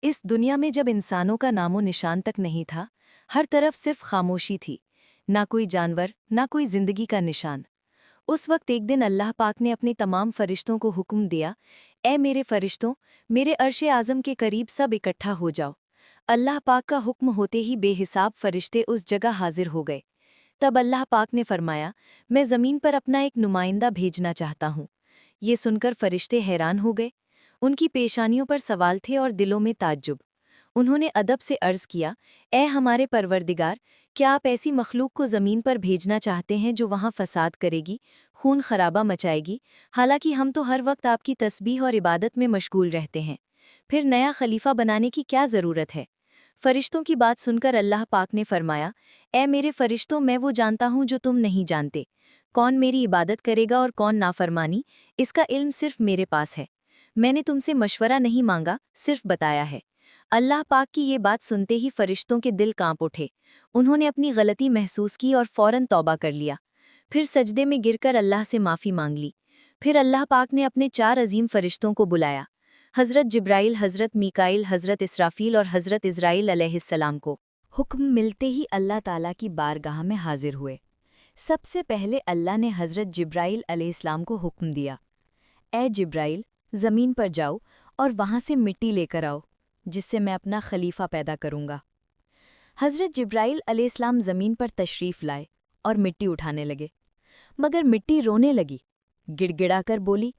इस दुनिया में जब इंसानों का नामो निशान तक नहीं था, हर तरफ सिर्फ खामोशी थी। ना कोई जानवर, ना कोई जिंदगी का निशान। उस वक्त एक दिन अल्लाह पाक ने अपने तमाम फरिश्तों को हुक्म दिया, ए मेरे फरिश्तों, मेरे अर्श आज़म के करीब सब इकट्ठा हो जाओ। अल्लाह पाक का हुक्म होते ही बेहिसाब फरिश्ते उस जगह हाजिर हो गए। तब अल्लाह पाक ने फरमाया, मैं ज़मीन पर अपना एक नुमाइंदा भेजना चाहता हूँ। ये सुनकर फरिश्ते हैरान हो गए। उनकी पेशानियों पर सवाल थे और दिलों में ताज्जुब। उन्होंने अदब से अर्ज़ किया, ए हमारे परवरदिगार, क्या आप ऐसी मखलूक को ज़मीन पर भेजना चाहते हैं जो वहाँ फ़साद करेगी, खून खराबा मचाएगी? हालांकि हम तो हर वक्त आपकी तस्बीह और इबादत में मशगूल रहते हैं। फिर नया खलीफा बनाने की क्या ज़रूरत है? फरिश्तों की बात सुनकर अल्लाह पाक ने फरमाया, ए मेरे फरिश्तों, मैं वो जानता हूँ जो तुम नहीं जानते। कौन मेरी इबादत करेगा और कौन नाफरमानी, इसका इल्म सिर्फ मेरे पास है। मैंने तुमसे मशवरा नहीं मांगा, सिर्फ बताया है। अल्लाह पाक की ये बात सुनते ही फरिश्तों के दिल कांप उठे। उन्होंने अपनी गलती महसूस की और फौरन तौबा कर लिया। फिर सजदे में गिरकर अल्लाह से माफ़ी मांग ली। फिर अल्लाह पाक ने अपने 4 अजीम फरिश्तों को बुलाया, हज़रत जिब्राइल, हज़रत मीकाइल, हज़रत इसराफील और हज़रत इज़राइल अलैहिस्सलाम को। हुक्म मिलते ही अल्लाह ताला की बारगाह में हाजिर हुए। सबसे पहले अल्लाह ने हज़रत जिब्राइल अलैहिस्सलाम को हुक्म दिया, ए जिब्राइल, ज़मीन पर जाओ और वहाँ से मिट्टी लेकर आओ, जिससे मैं अपना खलीफा पैदा करूँगा। हज़रत जिब्राइल अलैहिस्सलाम ज़मीन पर तशरीफ़ लाए और मिट्टी उठाने लगे, मगर मिट्टी रोने लगी। गिड़गिड़ाकर बोली,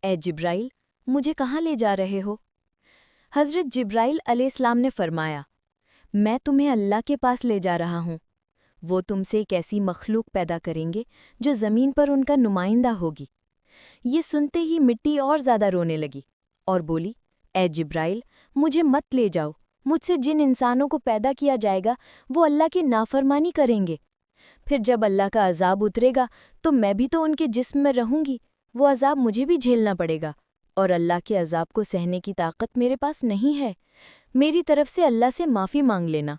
ए जिब्राइल, मुझे कहाँ ले जा रहे हो? हज़रत जिब्राइल अलैहिस्सलाम ने फरमाया, मैं तुम्हें अल्लाह के पास ले जा रहा हूँ। वो तुमसे एक ऐसी मखलूक पैदा करेंगे जो ज़मीन पर उनका नुमाइंदा होगी। ये सुनते ही मिट्टी और ज़्यादा रोने लगी और बोली, ए जिब्राइल, मुझे मत ले जाओ। मुझसे जिन इंसानों को पैदा किया जाएगा वो अल्लाह की नाफरमानी करेंगे। फिर जब अल्लाह का अजाब उतरेगा तो मैं भी तो उनके जिस्म में रहूंगी। वो अजाब मुझे भी झेलना पड़ेगा और अल्लाह के अजाब को सहने की ताकत मेरे पास नहीं है। मेरी तरफ से अल्लाह से माफ़ी मांग लेना।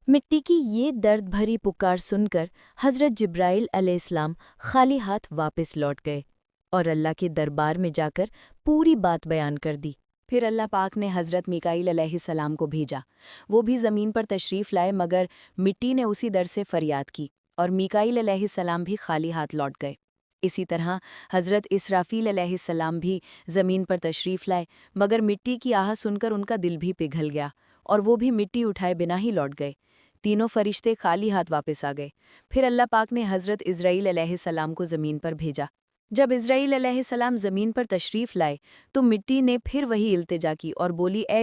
मिट्टी की ये दर्द भरी पुकार सुनकर हज़रत जिब्राइल अलैहिस्सलाम खाली हाथ वापस लौट गए और अल्लाह के दरबार में जाकर पूरी बात बयान कर दी। फिर अल्लाह पाक ने हज़रत मीकाइल अलैहिस्सलाम को भेजा। वो भी ज़मीन पर तशरीफ़ लाए, मगर मिट्टी ने उसी दर से फ़रियाद की और मीकाइल अलैहिस्सलाम भी खाली हाथ लौट गए। इसी तरह हज़रत इसराफील अलैहिस्सलाम भी ज़मीन पर तशरीफ़ लाए, मगर मिट्टी की आह सुनकर उनका दिल भी पिघल गया और वो भी मिट्टी उठाए बिना ही लौट गए। तीनों फरिश्ते खाली हाथ वापस आ गए। फिर अल्लाह पाक ने हज़रत इज़राइल अलैहिस्सलाम को ज़मीन पर भेजा। जब इज़राइल अलैहिस्सलाम ज़मीन पर तशरीफ़ लाए तो मिट्टी ने फिर वही इल्तिजा की और बोली, ए